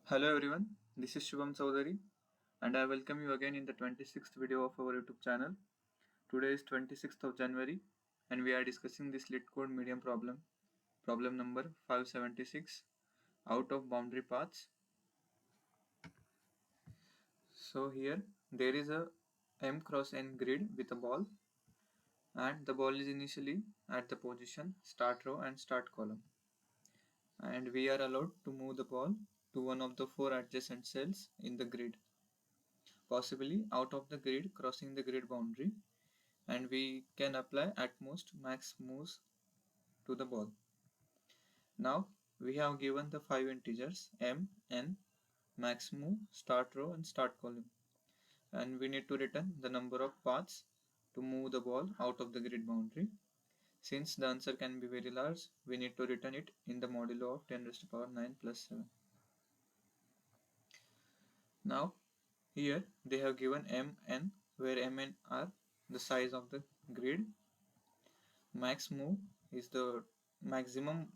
Hello everyone, this is Shubham Chaudhary and I welcome you again in the 26th video of our YouTube channel. Today is 26th of January and we are discussing this LeetCode medium problem number 576, out of boundary paths. So here there is a m cross n grid with a ball, and the ball is initially at the position start row and start column, and we are allowed to move the ball to one of the four adjacent cells in the grid, possibly out of the grid crossing the grid boundary, and we can apply at most max moves to the ball. Now we have given the five integers m, n, max move, start row and start column, and we need to return the number of paths to move the ball out of the grid boundary. Since the answer can be very large, we need to return it in the modulo of 10 raised to the power 9 plus 7. Now here they have given m, n, where m, n are the size of the grid. Max move is the maximum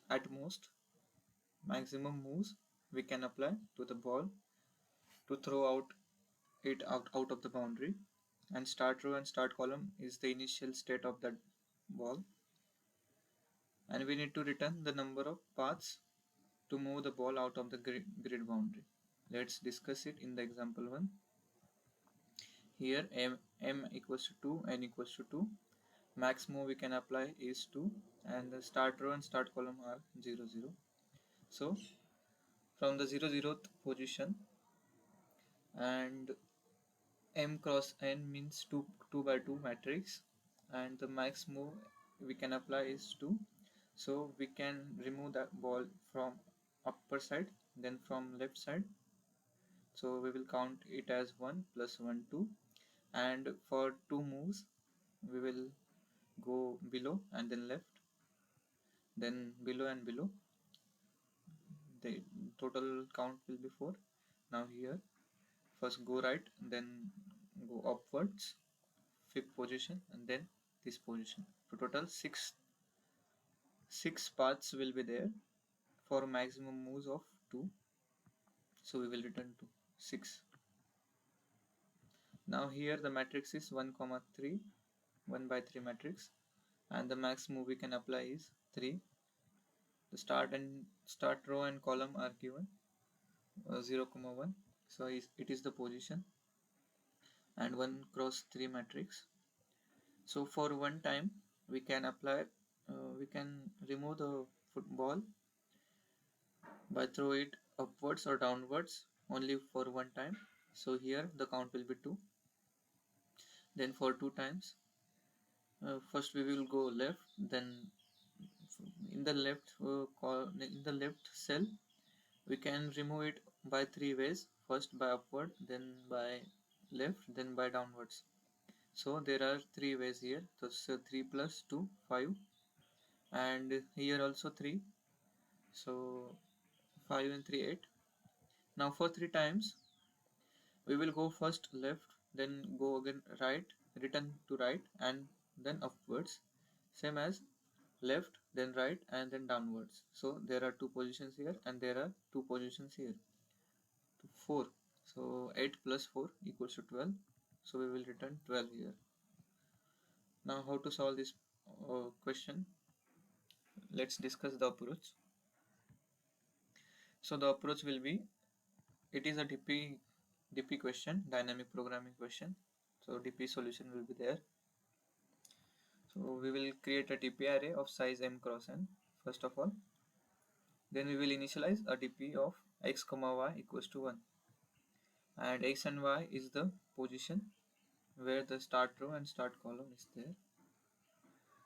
at most maximum moves we can apply to the ball to throw it out of the boundary, and start row and start column is the initial state of that ball, and we need to return the number of paths to move the ball out of the grid boundary. Let's discuss it in the example 1. Here m equals to 2, n equals to 2. Max move we can apply is 2, and the start row and start column are 0 0. So from the 0 0th position, and m cross n means 2 by 2 matrix, and the max move we can apply is 2, so we can remove that ball from upper side, then from left side, so we will count it as 1 plus 1 2, and for two moves we will go below and then left, then below and below. The total count will be 4. Now here first go right, then go upwards, fifth position, and then this position. So total six paths will be there for maximum moves of 2. So we will return to 6. Now here the matrix is 1 comma 3, 1 by 3 matrix, and the max move we can apply is 3. The start row and column are given 0 comma 1, so it is the position, and 1 cross 3 matrix. So for one time we can apply we can remove the football by throw it upwards or downwards only for one time. So here the count will be 2. Then for two times, first we will go left, then in the left cell we can remove it by three ways: first by upward, then by left, then by downwards. So there are three ways here. So 3 plus 2 5, and here also 3, so 5 and 3 8. Now for three times we will go first left, then go again right, return to right, and then upwards, same as left, then right, and then downwards. So there are two positions here and there are two positions here. 4. So 8 plus 4 equals to 12. So we will return 12 here. Now how to solve this question? Let's discuss the approach. So the approach will be, it is a DP question, dynamic programming question. So DP solution will be there. So we will create a DP array of size m cross n first of all. Then we will initialize a DP of x comma y equals to 1, and x and y is the position where the start row and start column is there.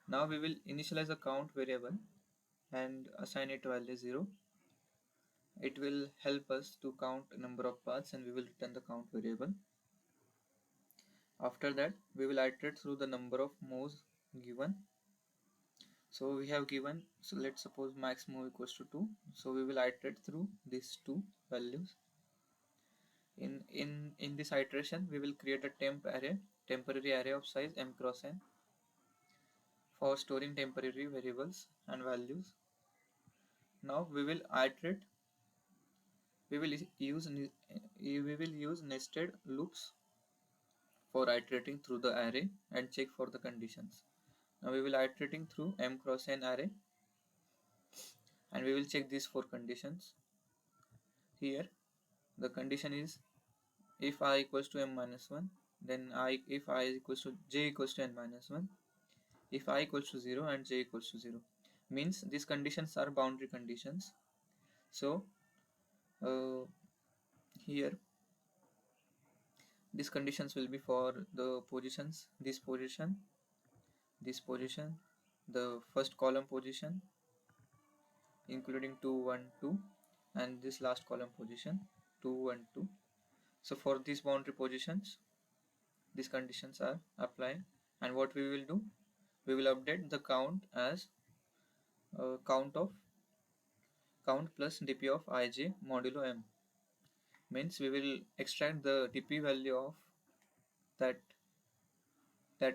Now we will initialize a count variable and assign it value 0. It will help us to count a number of paths, and we will return the count variable. After that we will iterate through the number of moves given. So we have given, so let's suppose max move equals to 2. So we will iterate through these two values. In this iteration we will create a temporary array of size m cross n for storing temporary variables and values. Now we will iterate we will use nested loops for iterating through the array and check for the conditions. Now we will iterating through m cross n array and we will check these 4 conditions. Here the condition is if I equals to m minus 1, then if I is equals to j equals to n minus 1, if I equals to 0 and j equals to 0. Means these conditions are boundary conditions. So here these conditions will be for the positions, this position, the first column position including 2 1 2, and this last column position 2 1 2. So for these boundary positions these conditions are applied, and what we will do, we will update the count as count plus dp of ij modulo m. Means we will extract the dp value of that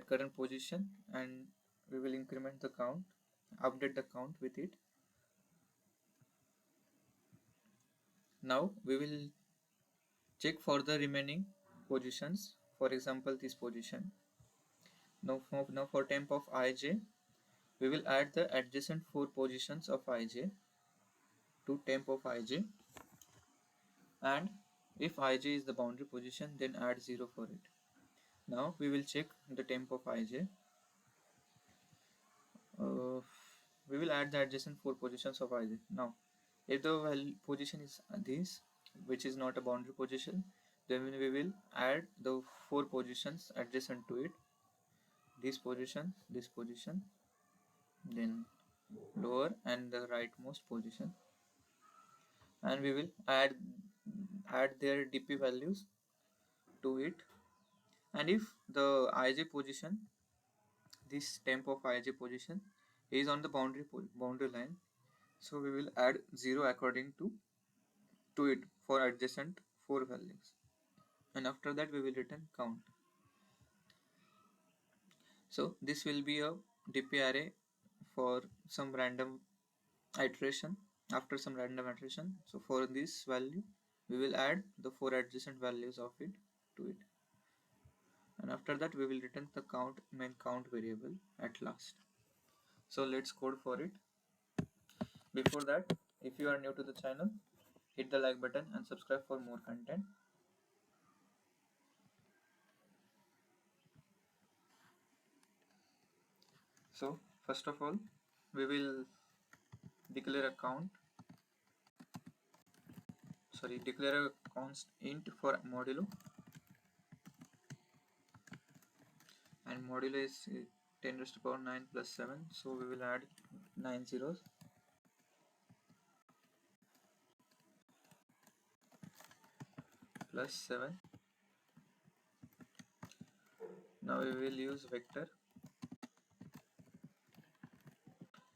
current position and we will increment the count, update the count with it. Now we will check for the remaining positions, for example this position. Now for temp of ij we will add the adjacent 4 positions of ij to temp of ij, and if ij is the boundary position then add 0 for it. Now we will check the temp of ij. We will add the adjacent 4 positions of ij. Now if the position is this, which is not a boundary position, then we will add the 4 positions adjacent to it, this position, then lower and the rightmost position, and we will add their dp values to it. And if the ij position, this temp of ij position is on the boundary line, so we will add 0 according to it for adjacent 4 values, and after that we will return count. So this will be a dp array for some random iteration, after some random iteration. So for this value we will add the 4 adjacent values of it to it, and after that we will return the main count variable at last. So let's code for it. Before that, if you are new to the channel, hit the like button and subscribe for more content. So first of all we will declare a const int for modulo, and modulo is 10 raised to power 9 plus 7, so we will add 9 zeros plus 7. Now we will use vector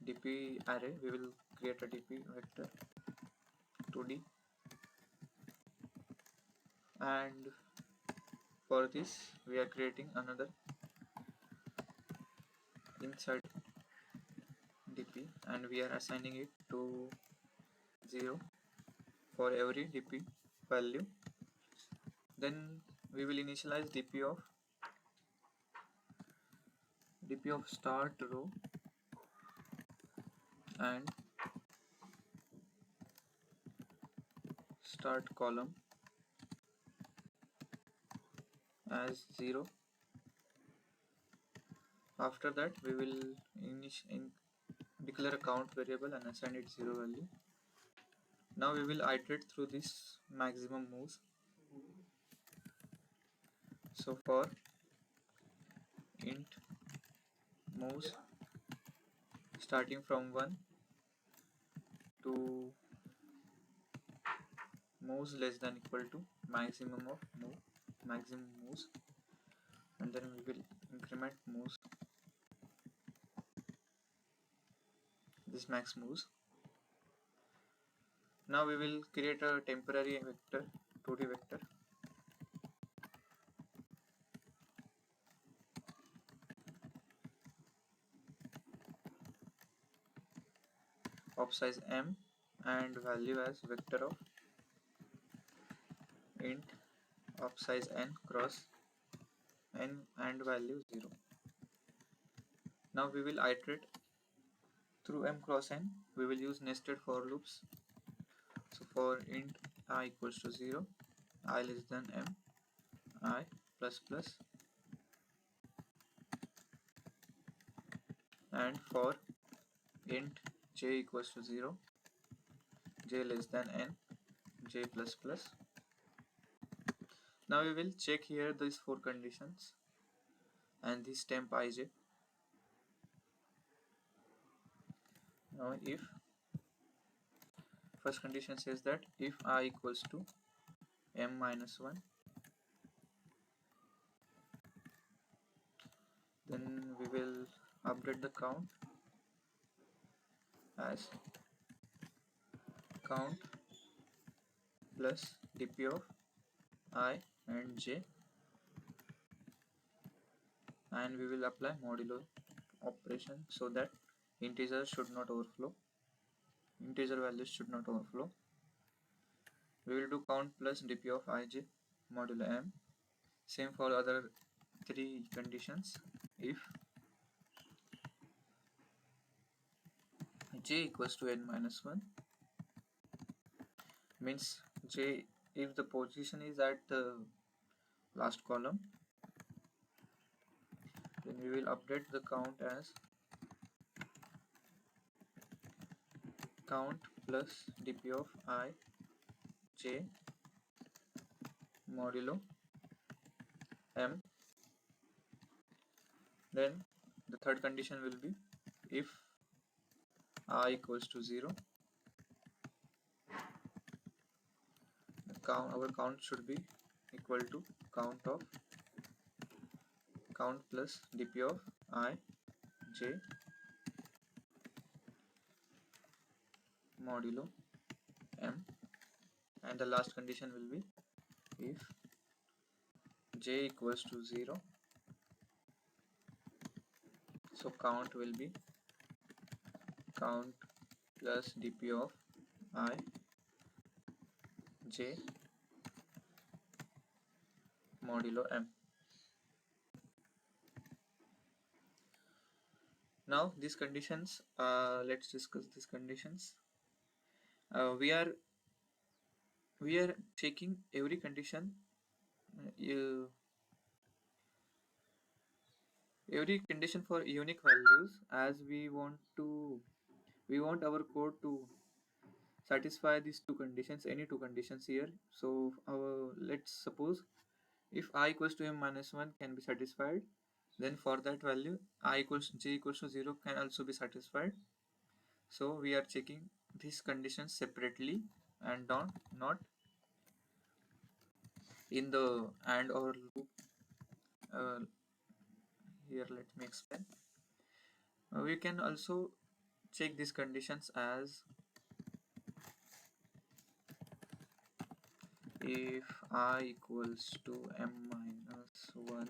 dp array. We will create a dp vector 2d, and for this we are creating another inside dp, and we are assigning it to 0 for every dp value. Then we will initialize dp of startRow and startColumn as 0. After that we will declare a count variable and assign it 0 value. Now we will iterate through this maximum moves. So for int moves starting from 1 to moves less than equal to maximum moves, and then we will increment moves, this max moves. Now we will create a temporary vector 2d vector of size m and value as vector of int of size n cross n and value 0. Now we will iterate through m cross n. We will use nested for loops. So for int I equals to 0, I less than m, I plus plus, and for int j equals to 0, j less than n, j plus plus. Now we will check here these four conditions and this temp ij. Now if first condition says that if I equals to m minus 1, then we will update the count as count plus dp of I and j, and we will apply modulo operation so that integer values should not overflow. We will do count plus dp of ij modulo m. Same for other three conditions. If j equals to n minus 1, means j, if the position is at the last column, then we will update the count as count plus dp of I j modulo m. Then the third condition will be if I equals to 0, our count should be equal to count plus dp of I j modulo m, and the last condition will be if j equals to 0, so count will be count plus dp of I j modulo m. Now these conditions, let's discuss these conditions. We are checking every condition, every condition for unique values, as we want our code to satisfy these two conditions, any two conditions here. So let's suppose if I equals to m minus 1 can be satisfied, then for that value j equals to 0 can also be satisfied. So we are checking these conditions separately and not in the and or loop. Here let me explain. We can also check these conditions as if I equals to m minus 1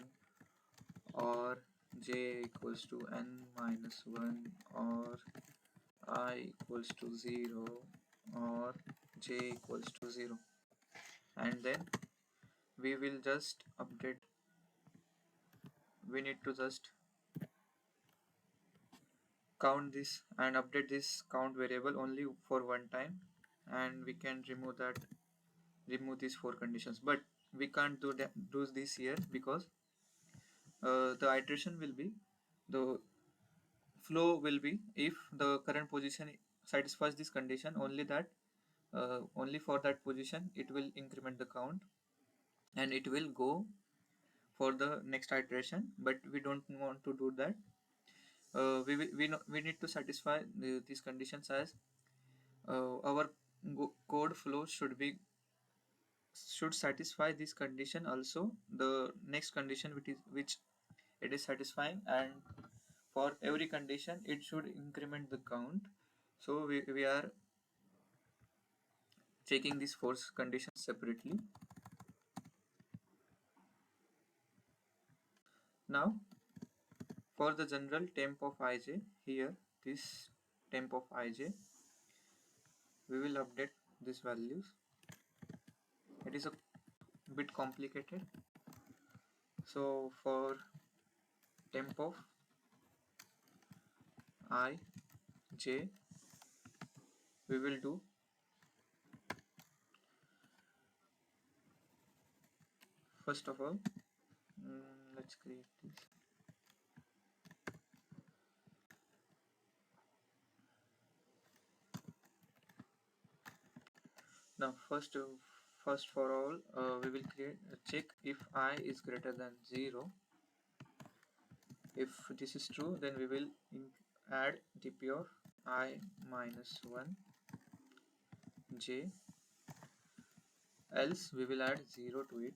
or j equals to n minus 1 or I equals to 0 or j equals to 0, and then we will just update, we need to just count this and update this count variable only for one time, and we can remove these four conditions. But we can't do this here because the iteration will be, the flow will be, if the current position satisfies this condition, only that only for that position it will increment the count and it will go for the next iteration. But we don't want to do that. We need to satisfy these conditions as our code flow should satisfy this condition also, the next condition which it is satisfying, and for every condition it should increment the count. So we are checking these four conditions separately. Now for the general temp of ij, here this temp of ij, we will update these values. It is a bit complicated. So for temp of I, j, we will do first of all, let's create this. Now first for all, we will create check if I is greater than 0. If this is true, then we will add dp of I minus 1 j, else we will add 0 to it,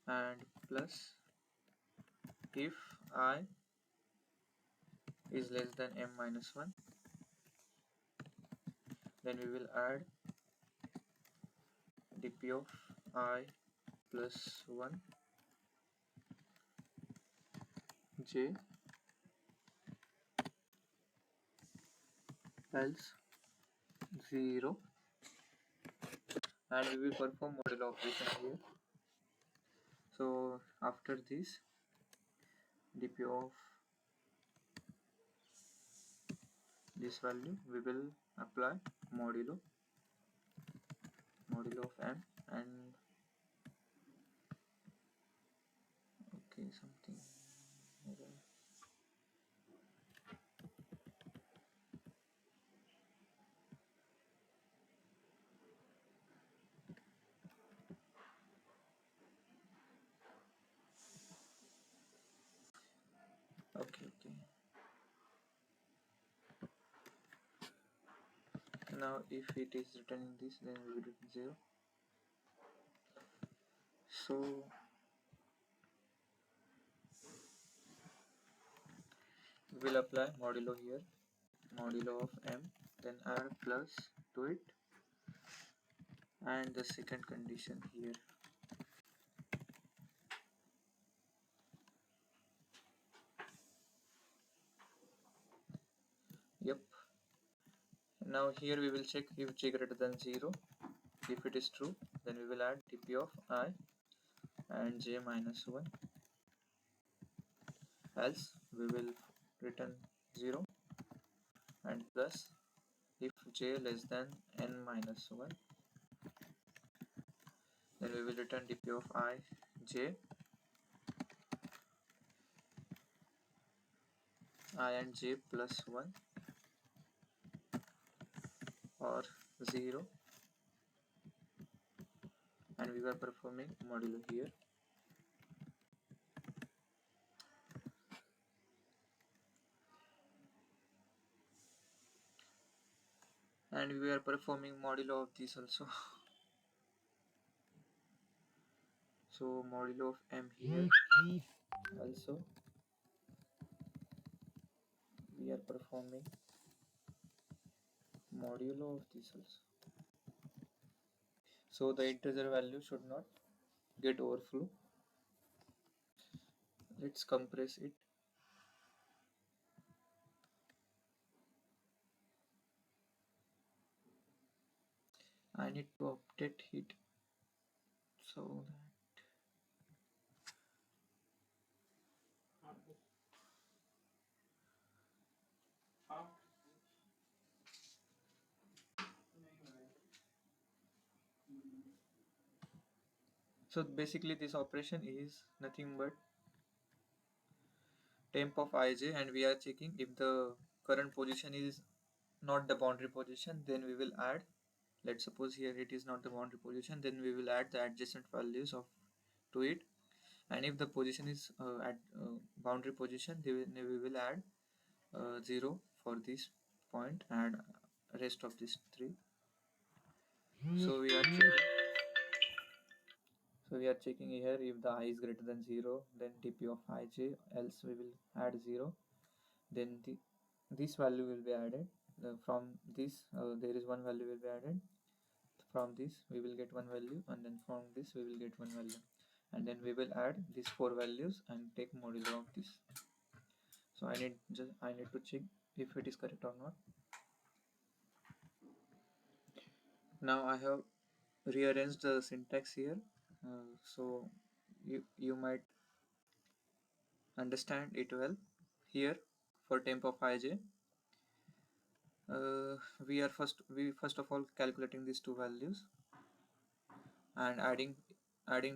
and plus if I is less than m minus 1, then we will add dp of I plus 1 j, else 0, and we will perform modulo operation here. So after this, dp of this value, we will apply modulo of m, and okay, something okay. Now if it is returning this, then we will do 0. So we will apply modulo here, modulo of m, then add plus to it, and the second condition here. Yep. Now here we will check if j greater than 0. If it is true, then we will add dp of I and j minus 1, else we will return 0, and plus if j less than n minus 1, then we will return dp of I, j, I and j plus 1 or 0, and we were performing modulo here. And we are performing modulo of this also. So modulo of m here also we are performing modulo of this also. So the integer value should not get overflow. Let's compress it. I need to update it so that so basically this operation is nothing but temp of ij, and we are checking if the current position is not the boundary position, then we will add, let's suppose here it is not the boundary position, then we will add the adjacent values of to it, and if the position is at boundary position, then we will add 0 for this point and rest of these 3. So we are checking here if the I is greater than 0, then dp of ij, else we will add 0, then this value will be added. From this there is one value will be added, from this we will get one value, and then from this we will get one value, and then we will add these 4 values and take modulo of this. So I need to check if it is correct or not. Now I have rearrange the syntax here, so you might understand it well. Here for temp of ij, we first of all calculating these two values and adding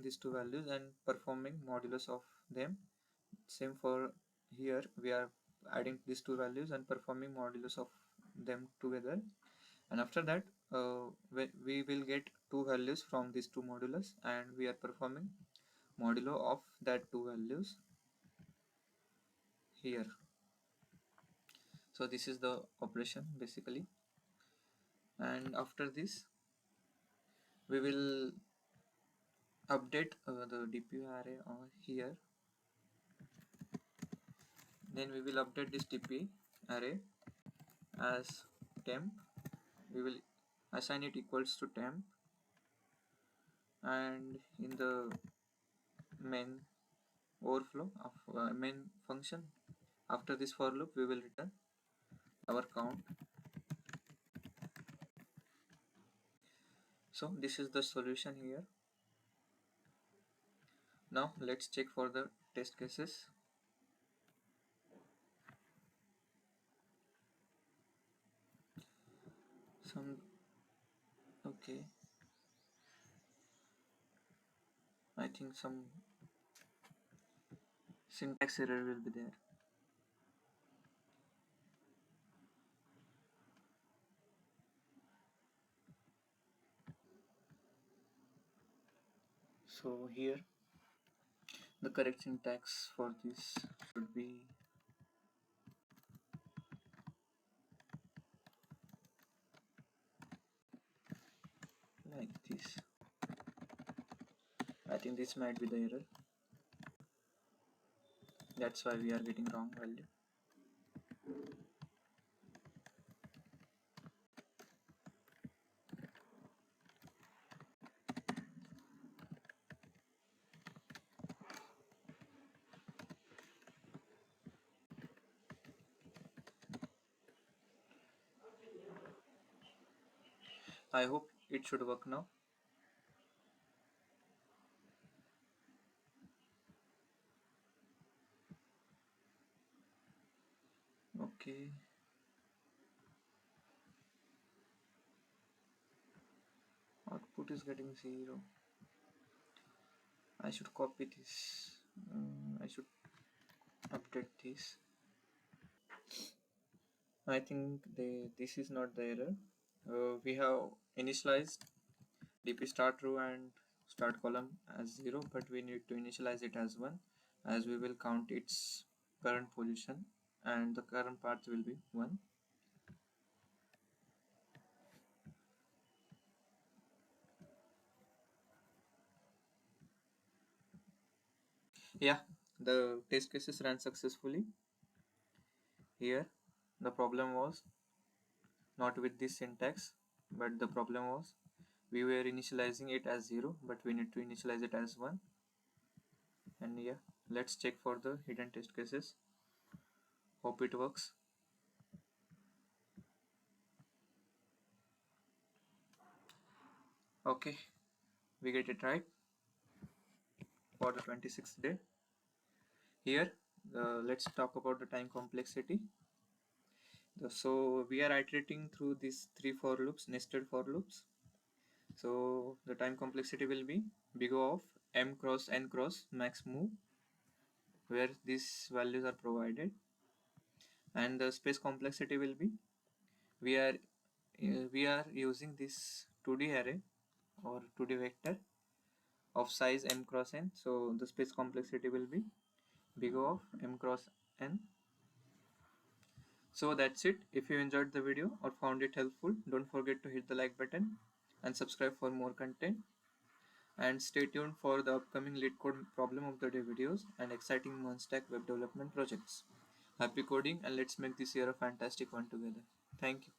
these two values and performing modulus of them. Same for here, we are adding these two values and performing modulus of them together, and after that we will get two values from these two modulus and we are performing modulo of that two values here. So this is the operation basically, and after this we will update the dpu array here. Then we will update this dp array as temp. We will assign it equals to temp, and in the main overflow of main function, after this for loop we will return our count. So this is the solution here. Now let's check for the test cases. Some okay, I think some syntax error will be there. So here the correct syntax for this should be like this. I think this might be the error. That's why we are getting wrong value. I hope it should work now. Okay. Output is getting 0. I should copy this. I should update this. I think this is not the error. We have initialized dp startRow and startColumn as 0, but we need to initialize it as 1, as we will count its current position and the current path will be 1. Yeah, the test cases ran successfully. Here the problem was not with this syntax, but the problem was we were initializing it as 0, but we need to initialize it as 1. And yeah, let's check for the hidden test cases. Hope it works. Okay, we get it right for the 26th day. Here let's talk about the time complexity. So we are iterating through these 3 for loops, nested for loops. So the time complexity will be big O of m cross n cross max move, where these values are provided, and the space complexity will be we are using this 2D array or 2D vector of size m cross n. So the space complexity will be big O of m cross n. So that's it. If you enjoyed the video or found it helpful, don't forget to hit the like button and subscribe for more content. And stay tuned for the upcoming LeetCode problem of the day videos and exciting Monstack web development projects. Happy coding, and let's make this year a fantastic one together. Thank you.